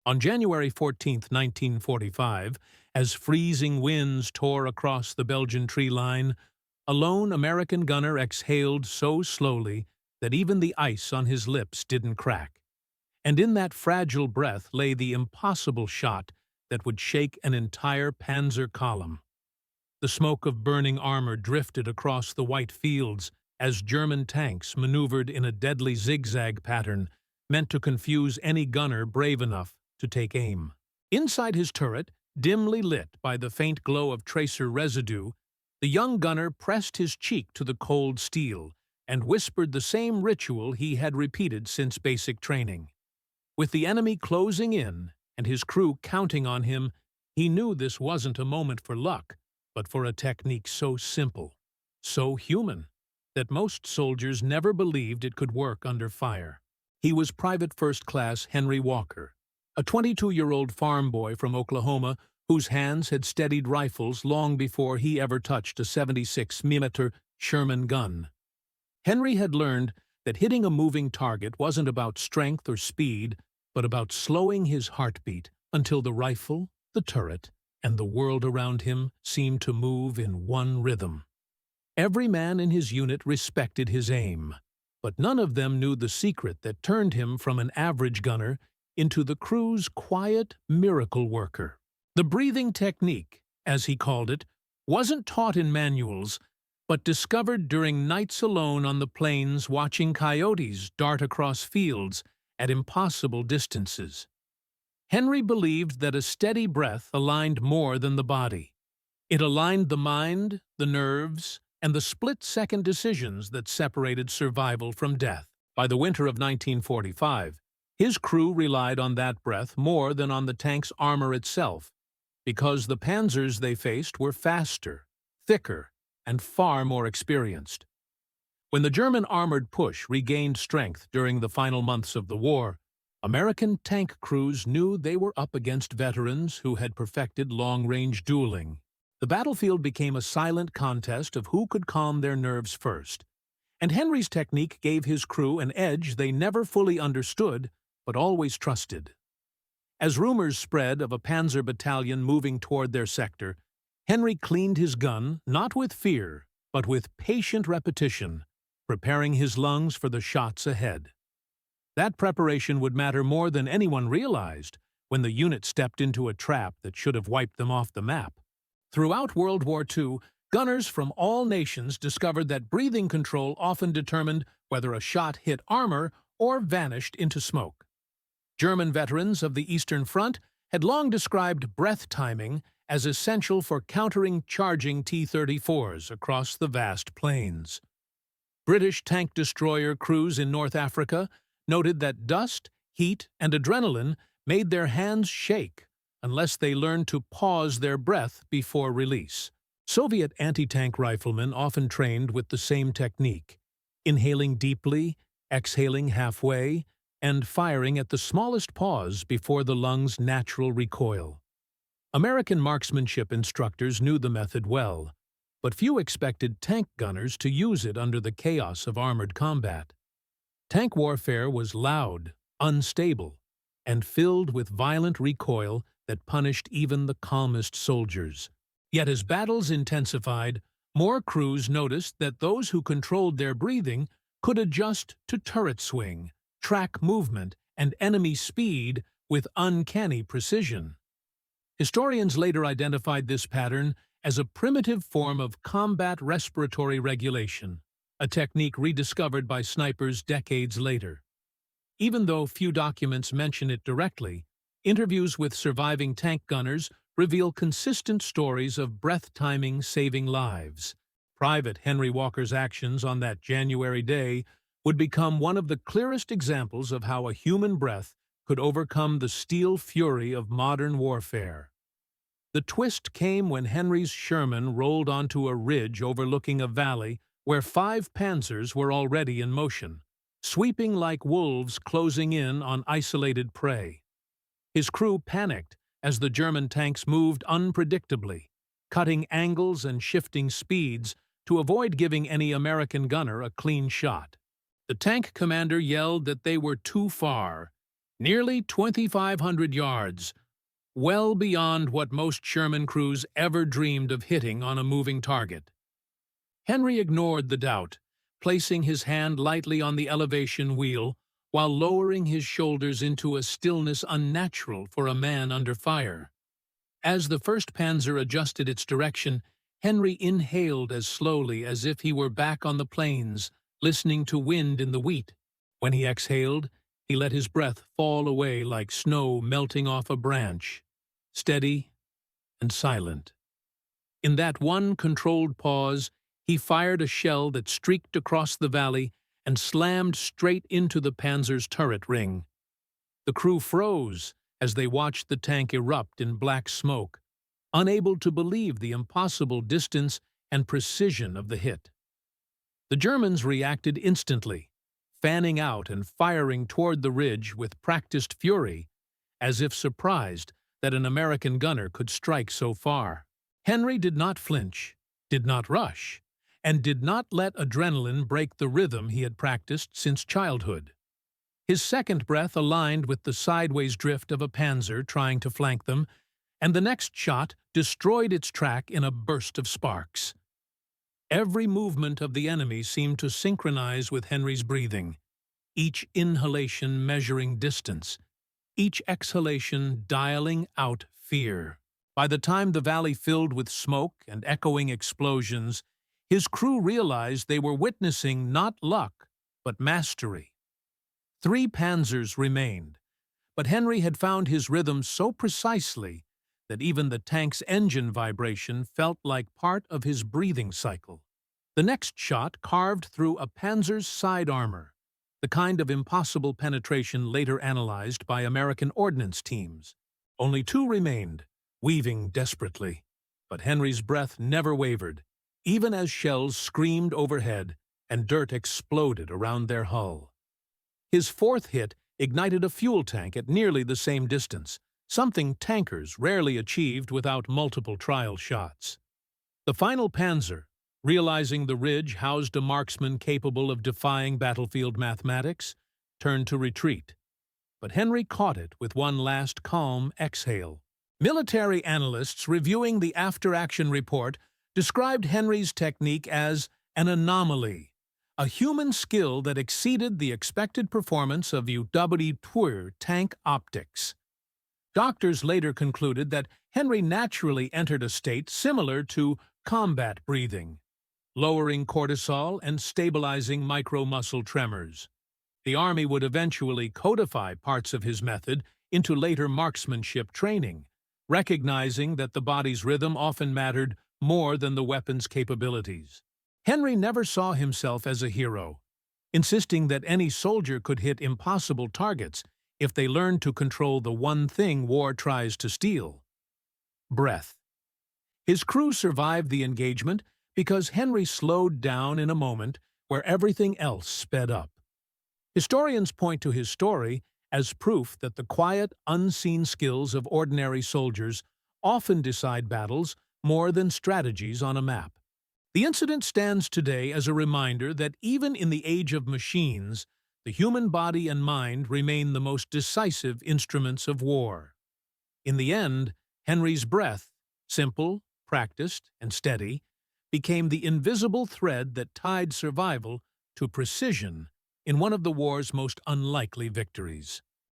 On January 14, 1945, as freezing winds tore across the Belgian tree line, a lone American gunner exhaled so slowly that even the ice on his lips didn't crack. And in that fragile breath lay the impossible shot that would shake an entire Panzer column. The smoke of burning armor drifted across the white fields as German tanks maneuvered in a deadly zigzag pattern meant to confuse any gunner brave enough to take aim. Inside his turret, dimly lit by the faint glow of tracer residue, the young gunner pressed his cheek to the cold steel and whispered the same ritual he had repeated since basic training. With the enemy closing in and his crew counting on him, he knew this wasn't a moment for luck, but for a technique so simple, so human, that most soldiers never believed it could work under fire. He was Private First Class Henry Walker, a 22-year-old farm boy from Oklahoma whose hands had steadied rifles long before he ever touched a 76mm Sherman gun. Henry had learned that hitting a moving target wasn't about strength or speed, but about slowing his heartbeat until the rifle, the turret, and the world around him seemed to move in one rhythm. Every man in his unit respected his aim, but none of them knew the secret that turned him from an average gunner into the crew's quiet miracle worker. The breathing technique, as he called it, wasn't taught in manuals, but discovered during nights alone on the plains watching coyotes dart across fields at impossible distances. Henry believed that a steady breath aligned more than the body. It aligned the mind, the nerves, and the split-second decisions that separated survival from death. By the winter of 1945, his crew relied on that breath more than on the tank's armor itself, because the Panzers they faced were faster, thicker, and far more experienced. When the German armored push regained strength during the final months of the war, American tank crews knew they were up against veterans who had perfected long-range dueling. The battlefield became a silent contest of who could calm their nerves first, and Henry's technique gave his crew an edge they never fully understood but always trusted. As rumors spread of a Panzer battalion moving toward their sector, Henry cleaned his gun not with fear but with patient repetition, preparing his lungs for the shots ahead. That preparation would matter more than anyone realized when the unit stepped into a trap that should have wiped them off the map. Throughout World War II, gunners from all nations discovered that breathing control often determined whether a shot hit armor or vanished into smoke. German veterans of the Eastern Front had long described breath timing as essential for countering charging T-34s across the vast plains. British tank destroyer crews in North Africa noted that dust, heat, and adrenaline made their hands shake unless they learned to pause their breath before release. Soviet anti-tank riflemen often trained with the same technique, inhaling deeply, exhaling halfway, and firing at the smallest pause before the lungs' natural recoil. American marksmanship instructors knew the method well, but few expected tank gunners to use it under the chaos of armored combat. Tank warfare was loud, unstable, and filled with violent recoil that punished even the calmest soldiers. Yet as battles intensified, more crews noticed that those who controlled their breathing could adjust to turret swing, track movement, and enemy speed with uncanny precision. Historians later identified this pattern as a primitive form of combat respiratory regulation, a technique rediscovered by snipers decades later. Even though few documents mention it directly, interviews with surviving tank gunners reveal consistent stories of breath timing saving lives. Private Henry Walker's actions on that January day would become one of the clearest examples of how a human breath could overcome the steel fury of modern warfare. The twist came when Henry's Sherman rolled onto a ridge overlooking a valley where 5 Panzers were already in motion, sweeping like wolves closing in on isolated prey. His crew panicked as the German tanks moved unpredictably, cutting angles and shifting speeds to avoid giving any American gunner a clean shot. The tank commander yelled that they were too far, Nearly 2,500 yards, well beyond what most Sherman crews ever dreamed of hitting on a moving target. Henry ignored the doubt, placing his hand lightly on the elevation wheel while lowering his shoulders into a stillness unnatural for a man under fire. As the first Panzer adjusted its direction, Henry inhaled as slowly as if he were back on the plains, listening to wind in the wheat. When he exhaled, he let his breath fall away like snow melting off a branch, steady and silent. In that one controlled pause, he fired a shell that streaked across the valley and slammed straight into the Panzer's turret ring. The crew froze as they watched the tank erupt in black smoke, unable to believe the impossible distance and precision of the hit. The Germans reacted instantly, fanning out and firing toward the ridge with practiced fury, as if surprised that an American gunner could strike so far. Henry did not flinch, did not rush, and did not let adrenaline break the rhythm he had practiced since childhood. His second breath aligned with the sideways drift of a Panzer trying to flank them, and the next shot destroyed its track in a burst of sparks. Every movement of the enemy seemed to synchronize with Henry's breathing, each inhalation measuring distance, each exhalation dialing out fear. By the time the valley filled with smoke and echoing explosions, his crew realized they were witnessing not luck, but mastery. 3 Panzers remained, but Henry had found his rhythm so precisely that even the tank's engine vibration felt like part of his breathing cycle. The next shot carved through a Panzer's side armor, the kind of impossible penetration later analyzed by American ordnance teams. Only 2 remained, weaving desperately, but Henry's breath never wavered, even as shells screamed overhead and dirt exploded around their hull. His fourth hit ignited a fuel tank at nearly the same distance, something tankers rarely achieved without multiple trial shots. The final Panzer, realizing the ridge housed a marksman capable of defying battlefield mathematics, turned to retreat. But Henry caught it with one last calm exhale. Military analysts reviewing the after-action report described Henry's technique as an anomaly, a human skill that exceeded the expected performance of WWII tank optics. Doctors later concluded that Henry naturally entered a state similar to combat breathing, lowering cortisol and stabilizing micro-muscle tremors. The Army would eventually codify parts of his method into later marksmanship training, recognizing that the body's rhythm often mattered more than the weapon's capabilities. Henry never saw himself as a hero, insisting that any soldier could hit impossible targets if they learned to control the one thing war tries to steal: breath. His crew survived the engagement because Henry slowed down in a moment where everything else sped up. Historians point to his story as proof that the quiet, unseen skills of ordinary soldiers often decide battles more than strategies on a map. The incident stands today as a reminder that even in the age of machines, the human body and mind remain the most decisive instruments of war. In the end, Henry's breath, simple, practiced, and steady, became the invisible thread that tied survival to precision in one of the war's most unlikely victories.